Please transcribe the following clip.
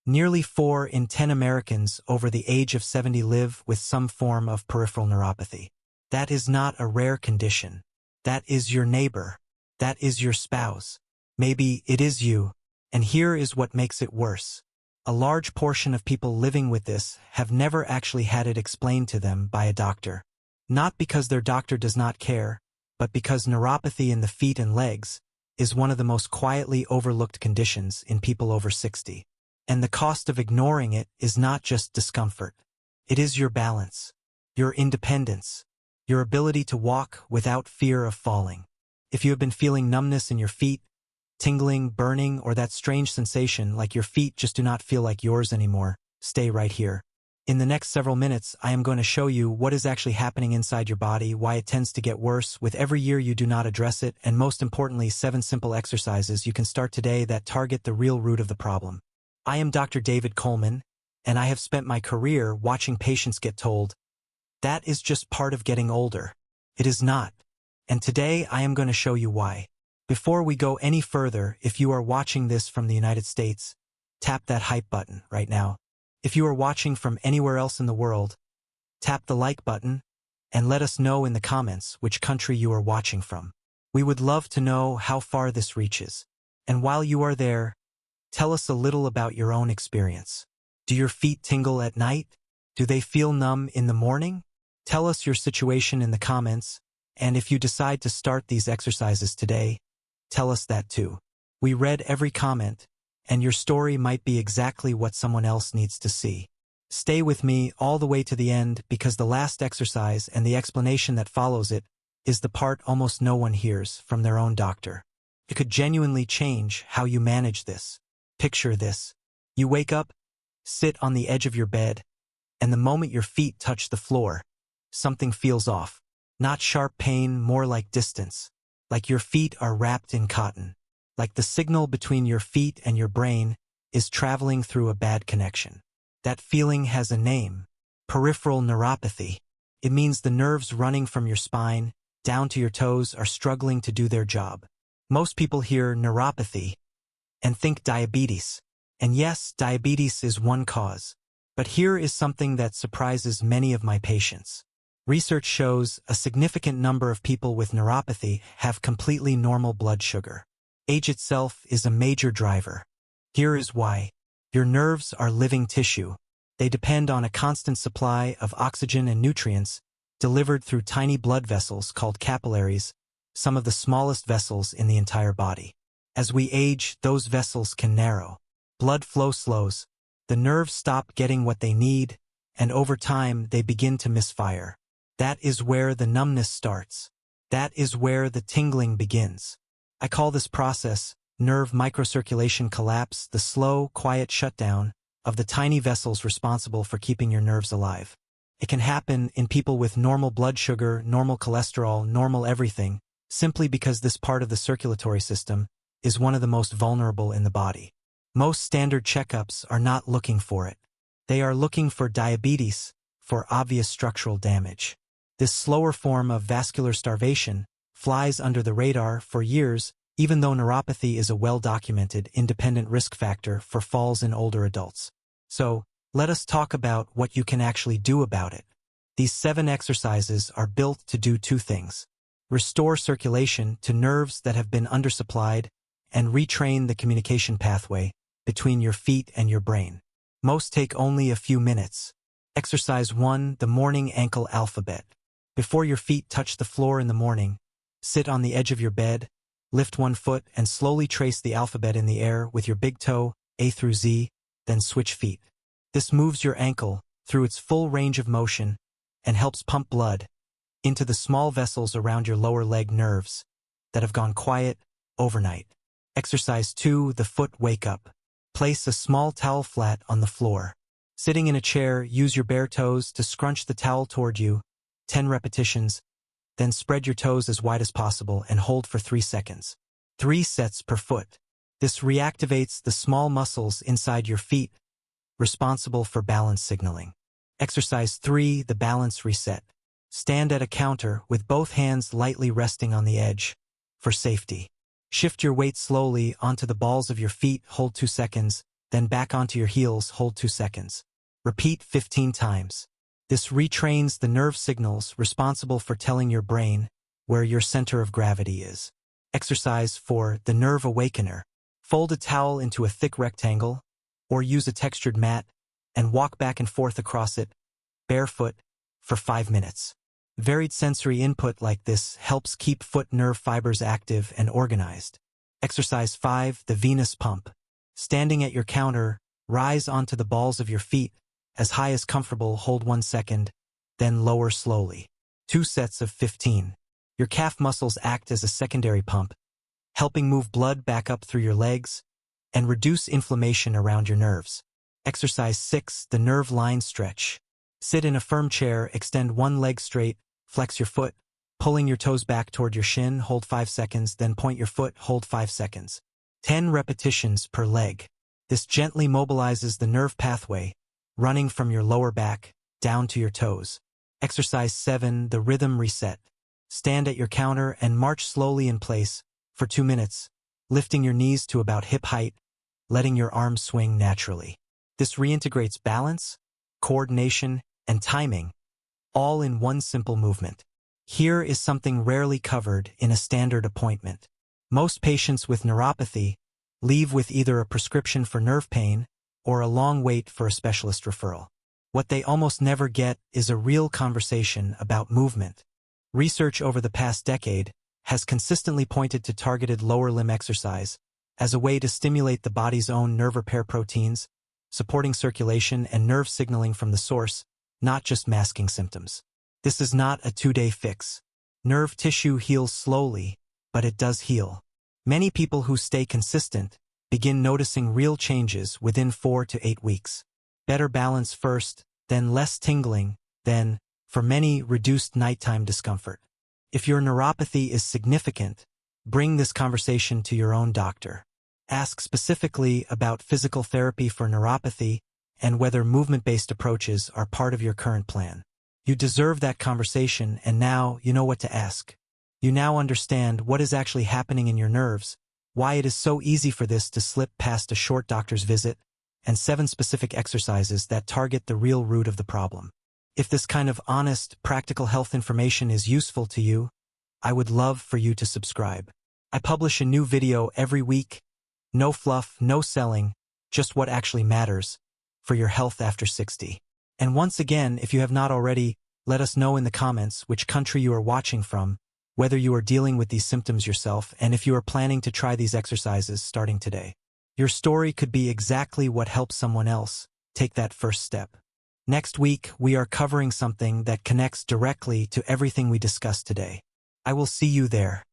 Nearly 4 in 10 Americans over the age of 70 live with some form of peripheral neuropathy. That is not a rare condition. That is your neighbor. That is your spouse. Maybe it is you. And here is what makes it worse. A large portion of people living with this have never actually had it explained to them by a doctor. Not because their doctor does not care, but because neuropathy in the feet and legs is one of the most quietly overlooked conditions in people over 60. And the cost of ignoring it is not just discomfort. It is your balance, your independence, your ability to walk without fear of falling. If you have been feeling numbness in your feet, tingling, burning, or that strange sensation like your feet just do not feel like yours anymore, stay right here. In the next several minutes, I am going to show you what is actually happening inside your body, why it tends to get worse with every year you do not address it, and most importantly, 7 simple exercises you can start today that target the real root of the problem. I am Dr. David Coleman, and I have spent my career watching patients get told, "That is just part of getting older." It is not. And today I am going to show you why. Before we go any further, if you are watching this from the United States, tap that hype button right now. If you are watching from anywhere else in the world, tap the like button and let us know in the comments which country you are watching from. We would love to know how far this reaches. And while you are there, tell us a little about your own experience. Do your feet tingle at night? Do they feel numb in the morning? Tell us your situation in the comments, and if you decide to start these exercises today, tell us that too. We read every comment, and your story might be exactly what someone else needs to see. Stay with me all the way to the end because the last exercise and the explanation that follows it is the part almost no one hears from their own doctor. It could genuinely change how you manage this. Picture this. You wake up, sit on the edge of your bed, and the moment your feet touch the floor, something feels off. Not sharp pain, more like distance. Like your feet are wrapped in cotton. Like the signal between your feet and your brain is traveling through a bad connection. That feeling has a name. Peripheral neuropathy. It means the nerves running from your spine down to your toes are struggling to do their job. Most people hear neuropathy and think diabetes. And yes, diabetes is one cause. But here is something that surprises many of my patients. Research shows a significant number of people with neuropathy have completely normal blood sugar. Age itself is a major driver. Here is why. Your nerves are living tissue. They depend on a constant supply of oxygen and nutrients delivered through tiny blood vessels called capillaries, some of the smallest vessels in the entire body. As we age, those vessels can narrow. Blood flow slows. The nerves stop getting what they need, and over time they begin to misfire. That is where the numbness starts. That is where the tingling begins. I call this process nerve microcirculation collapse, the slow, quiet shutdown of the tiny vessels responsible for keeping your nerves alive. It can happen in people with normal blood sugar, normal cholesterol, normal everything, simply because this part of the circulatory system is one of the most vulnerable in the body. Most standard checkups are not looking for it. They are looking for diabetes, for obvious structural damage. This slower form of vascular starvation flies under the radar for years, even though neuropathy is a well-documented independent risk factor for falls in older adults. So, let us talk about what you can actually do about it. These 7 exercises are built to do 2 things. Restore circulation to nerves that have been undersupplied and retrain the communication pathway between your feet and your brain. Most take only a few minutes. Exercise 1, the morning ankle alphabet. Before your feet touch the floor in the morning, sit on the edge of your bed, lift one foot and slowly trace the alphabet in the air with your big toe, A through Z, then switch feet. This moves your ankle through its full range of motion and helps pump blood into the small vessels around your lower leg nerves that have gone quiet overnight. Exercise 2, the foot wake up. Place a small towel flat on the floor. Sitting in a chair, use your bare toes to scrunch the towel toward you, 10 repetitions, then spread your toes as wide as possible and hold for 3 seconds. 3 sets per foot. This reactivates the small muscles inside your feet, responsible for balance signaling. Exercise 3, the balance reset. Stand at a counter with both hands lightly resting on the edge for safety. Shift your weight slowly onto the balls of your feet, hold 2 seconds, then back onto your heels, hold 2 seconds. Repeat 15 times. This retrains the nerve signals responsible for telling your brain where your center of gravity is. Exercise 4, the nerve awakener. Fold a towel into a thick rectangle, or use a textured mat, and walk back and forth across it, barefoot, for 5 minutes. Varied sensory input like this helps keep foot nerve fibers active and organized. Exercise 5, the venous pump. Standing at your counter, rise onto the balls of your feet, as high as comfortable, hold 1 second, then lower slowly. 2 sets of 15. Your calf muscles act as a secondary pump, helping move blood back up through your legs and reduce inflammation around your nerves. Exercise 6, the nerve line stretch. Sit in a firm chair, extend one leg straight, flex your foot, pulling your toes back toward your shin, hold 5 seconds, then point your foot, hold 5 seconds. 10 repetitions per leg. This gently mobilizes the nerve pathway, running from your lower back down to your toes. Exercise 7, the rhythm reset. Stand at your counter and march slowly in place for 2 minutes, lifting your knees to about hip height, letting your arms swing naturally. This reintegrates balance, coordination, and timing, all in one simple movement. Here is something rarely covered in a standard appointment. Most patients with neuropathy leave with either a prescription for nerve pain or a long wait for a specialist referral. What they almost never get is a real conversation about movement. Research over the past decade has consistently pointed to targeted lower limb exercise as a way to stimulate the body's own nerve repair proteins, supporting circulation and nerve signaling from the source, not just masking symptoms. This is not a 2-day fix. Nerve tissue heals slowly, but it does heal. Many people who stay consistent begin noticing real changes within 4 to 8 weeks. Better balance first, then less tingling, then, for many, reduced nighttime discomfort. If your neuropathy is significant, bring this conversation to your own doctor. Ask specifically about physical therapy for neuropathy and whether movement-based approaches are part of your current plan. You deserve that conversation, and now you know what to ask. You now understand what is actually happening in your nerves, why it is so easy for this to slip past a short doctor's visit, and 7 specific exercises that target the real root of the problem. If this kind of honest, practical health information is useful to you, I would love for you to subscribe. I publish a new video every week. No fluff, no selling, just what actually matters for your health after 60. And once again, if you have not already, let us know in the comments which country you are watching from, whether you are dealing with these symptoms yourself, and if you are planning to try these exercises starting today. Your story could be exactly what helps someone else take that first step. Next week, we are covering something that connects directly to everything we discussed today. I will see you there.